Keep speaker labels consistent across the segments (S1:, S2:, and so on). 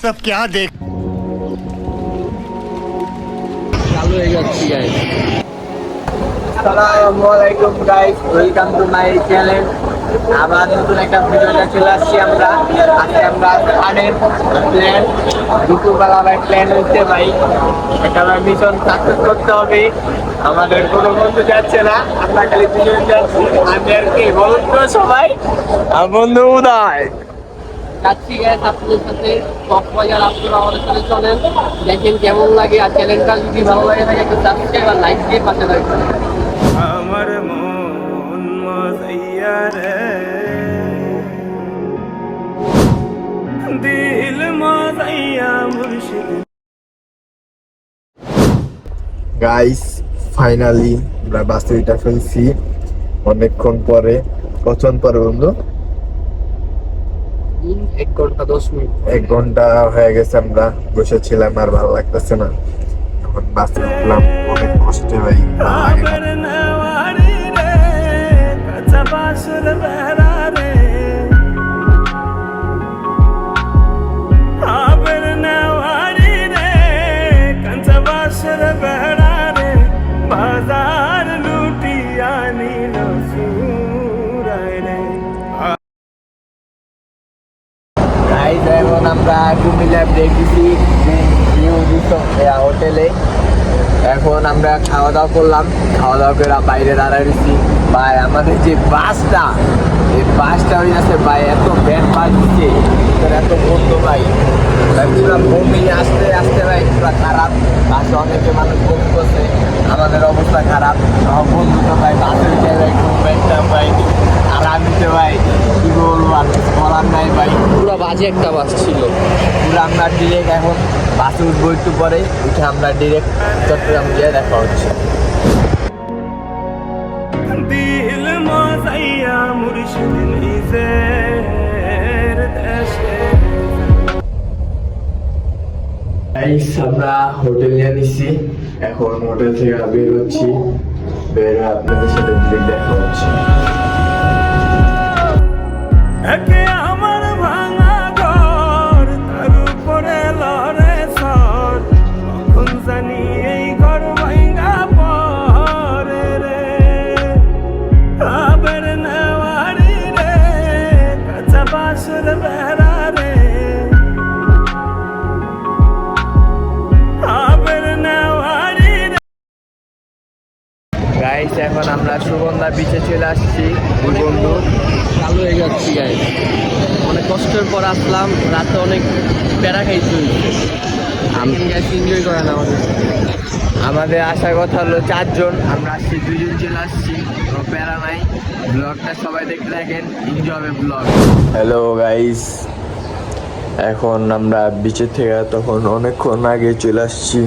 S1: सब क्या देख
S2: চালু হয়ে যাচ্ছি গাইস।
S3: আসসালামু আলাইকুম guys, welcome to my channel. আবার নতুন একটা ভিডিওতে চলে আসছি আমরা। আজকে আমরা খানের প্ল্যান, দুপুরবেলা ভাই প্ল্যান হচ্ছে ভাই একটা মিশন সাকসেস করতে হবে। আমাদের কোনো বন্ধু যাচ্ছে না, আমরা খালি দুজন যাচ্ছি। আমি আর কি বলুন তো সবাই, আমার বন্ধু উদয়
S2: যাচ্ছি গাইস আপনাদের সাথে কক্সবাজার। আপনারা আমাদের সাথে চলেন, দেখেন কেমন লাগে। আর চ্যানেলটা যদি ভালো লাগে থাকে একটু সাবস্ক্রাইব আর লাইক দিয়ে পাশে রাখবেন।
S3: আমার মন মজাইয়া রে, দিল মজাইয়া মুর্শিদ।
S4: গাইস ফাইনালি আমরা বাসে উঠে ফেলছি অনেকক্ষণ পরে। কতক্ষণ পরে বন্ধু?
S2: 1 ঘন্টা 10 মিনিট।
S4: 1 ঘন্টা হয়ে গেছে আমরা বসেছিলাম, আর ভালো লাগতেছে না। এখন বাসে উঠলাম অনেক কষ্টে ভাই, ভালো লাগে না।
S3: এখন আমরা কুমিল্লা ব্রেক দিছি হোটেলে। এখন আমরা খাওয়া দাওয়া করলাম, খাওয়া দাওয়া করে বাইরে দাঁড়াইছি। ভাই আমাদের যে বাসটা, এই বাসটা হয়ে যাচ্ছে ভাই, এত ব্যান বাস দিচ্ছে, এত বন্ধু ভাই, পুরা বমি আসতে আসতে ভাই পুরা খারাপ। বাসে অনেকে মানুষ বমি করছে, আমাদের অবস্থা খারাপ। আমার বন্ধু তো ভাই বাসে উঠে ভাই খুব একটা ভাই, আর আমি তো ভাই কি বলবো, আর কিছু বলার নাই ভাই।
S2: পুরো বাজে একটা বাস ছিল।
S3: পুরো আমরা ডিরেক্ট এখন বাসে উঠবো, একটু পরে উঠে আমরা ডিরেক্ট চট্টগ্রাম গিয়ে দেখা হচ্ছে। দিল মজাইয়া মুর্শিদ নিজের দেশে। আমরা হোটেল নিয়ে নিছি, এখন হোটেল থেকে বের হচ্ছি। বের হয়ে আপনাদের সাথে ডিরেক্ট দেখা হচ্ছে। আমার ভাঙা ঘর, তার উপরে লড়ে সর, কখন জানি এই ঘর ভাঙা পরে রে। আবার নেওয়ারি রে, কাঁচা বাসের বেড়া রে। আবার নেওয়ারি রে। গাইস এখন আমরা সুগন্ধা বিচে চলে আসছি দুই বন্ধু।
S2: চালু হয়ে যাচ্ছি গাইস। অনেক কষ্টের পর আসলাম, রাতে অনেক প্যারা খাইছি। আমি গাইস এনজয় করেন আমাদের।
S3: আমাদের আসার কথা হলো 4 জন, আমরা আসছি 2 জন চলে আসছি, কোনো প্যারা নাই। ব্লগটা সবাই দেখতে থাকেন, এনজয় হবে ব্লগ। হ্যালো গাইস, এখন আমরা বিচে থেকে তখন অনেকক্ষণ আগে চলে আসছি।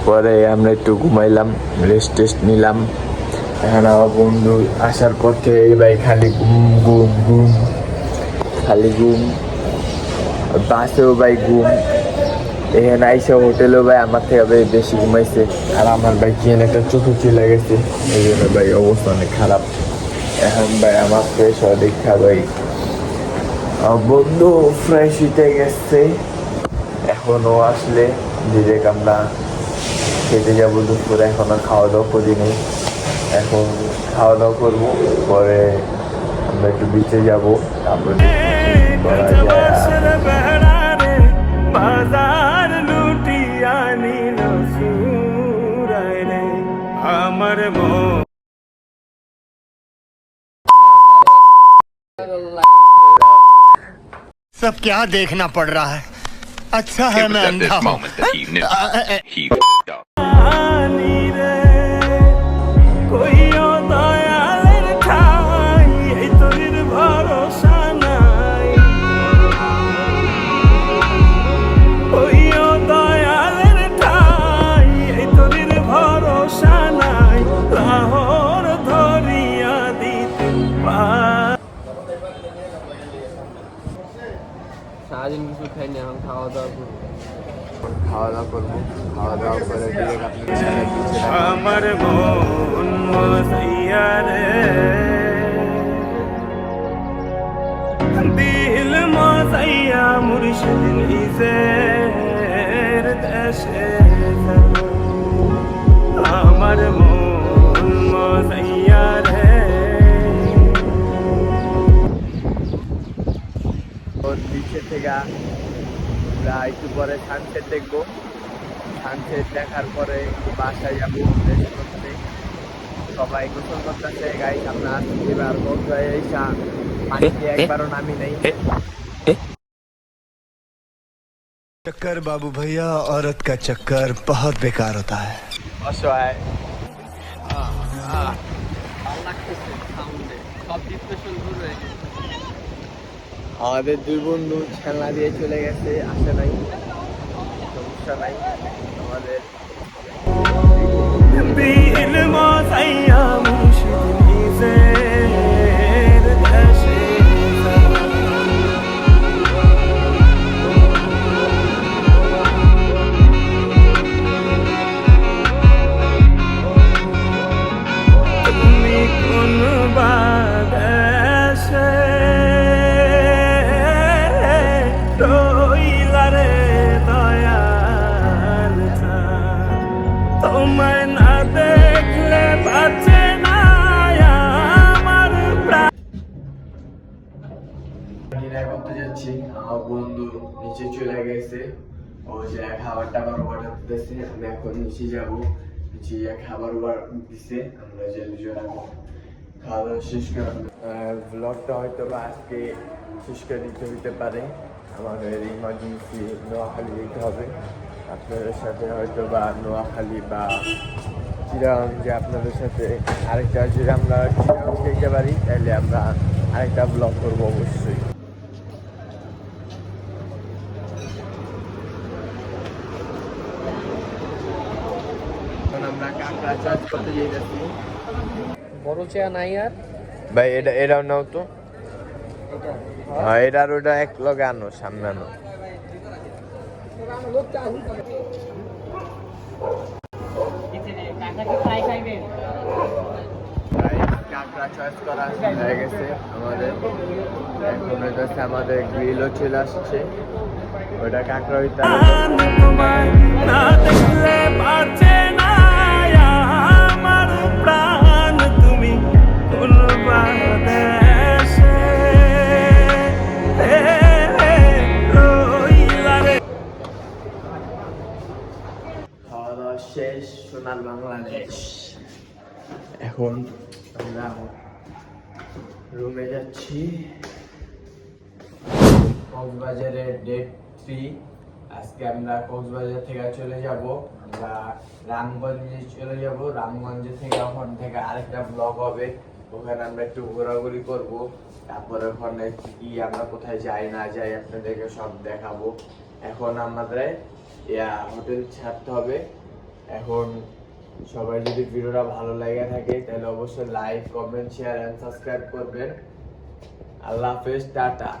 S3: পরে আমরা একটু ঘুমাইলাম, রেস্ট টেস্ট নিলাম। এখন আমার বন্ধু আসার পর থেকে ভাই খালি ঘুম ঘুম ঘুম, খালি ঘুম। বাসেও ভাই ঘুম, এখানে আইসা হোটেলেও ভাই আমার থেকে ভাই বেশি ঘুমাইছে। আর আমার ভাই কি একটা চোখে চলে গেছে, এই জন্য ভাই অবস্থা অনেক খারাপ। এখন ভাই আমার ফ্রেশ হওয়া দেখা ভাই বন্ধু ফ্রেশ হইতে গেছে। এখনও আসলে ডিরেক্ট আমরা খেতে যাবো দুপুরে। এখনো খাওয়া দাওয়া করি নেই, এখন খাওয়া দাওয়া করবো, পরে আমরা একটু বিচে যাবো, তারপরে করা যায়। বাজার লুটিয়া নিল সুরায় রে আমার মন।
S1: सब क्या देखना पड़ रहा है। अच्छा है मैं अंधा हूँ।
S2: সারাদিন কিছু খাইনি, এখন খাওয়া দাওয়া করবো।
S4: খাওয়া দাওয়া করবো, খাওয়া দাওয়া করে ডিরেক্ট আপনাদের সাথে বিচে দেখা হচ্ছে।
S3: আমার মন মজাইয়া রে, দিল মজাইয়া মুর্শিদ নিজে বিচে থেকে আমরা একটু পরে সানসেট দেখবো। সানসেট দেখার পরে বাসায় যাবো রেস্ট করতে। সবাই গোসল করতেছে গাইস, আমরা এবার বন্ধুরা এসা পানিতে একবারও নামি নাই।
S1: चक्कर बाबू भैया, औरत का चक्कर बहुत बेकार होता है।
S3: অসহায়
S2: ভালো লাগতেছে সাউন্ডে, সব ডিপ্রেশন দূর হয়ে গেছে।
S3: আমাদের দুই বন্ধু খেলনা দিয়ে চলে গেছে, আসে নাই, সমস্যা নাই। আমাদের ডিনার করতে যাচ্ছি। আমার বন্ধু নিচে চলে গেছে, ও যে খাবার টাবার অর্ডার দিতেছে। আমি এখন নিচে যাবো, নিচে গিয়ে খাবার অর্ডার দিছে। আমরা যে দুজন এখন খাওয়া দাওয়া শেষ করবো। ব্লগটা হয়তো বা আজকে শেষ করে দিতে হইতে পারে, আমাদের ইমার্জেন্সি নোয়াখালী যেতে হবে। আপনাদের সাথে হয়তো বা নোয়াখালী বা চিরাগঞ্জে আপনাদের সাথে আরেকটা, যদি আমরা চিরাগঞ্জ যেতে পারি তাহলে আমরা আরেকটা ব্লগ করবো অবশ্যই। এখন আমরা কাঁকড়া চাষ করতে যেতেছি।
S2: বড় চেয়া নাই আর
S3: ভাই এটাও নাও তো। হ্যাঁ, এটা আর ওটা এক লগে আনো, সামনে আনো। কাঁকড়া চয়েস করা হয়ে গেছে আমাদের। এখন হইতেছে আমাদের গ্রিলও চলে আসছে, ওটা কাঁকড়া হইতে খাওয়া দাওয়া শেষ। সোনার বাংলাদেশ। এখন আমরা রুমে যাচ্ছি। কক্সবাজারের ডেট 3। আজকে আমরা কক্সবাজার থেকে চলে যাব, আমরা রামগঞ্জে চলে যাব। রামগঞ্জ থেকে ওখান থেকে আরেকটা ব্লগ হবে, ওখানে আমরা একটু ঘোরাঘুরি করব। তারপরে ওখানে কি আমরা কোথায় যাই না যাই আপনাদেরকে সব দেখাবো। এখন আমাদের হোটেল ছাড়তে হবে। এখন সবাই যদি ভিডিওটা ভালো লাগে থাকে তাহলে অবশ্যই like, comment, share and subscribe করবেন। আল্লাহ হাফেজ, টাটা।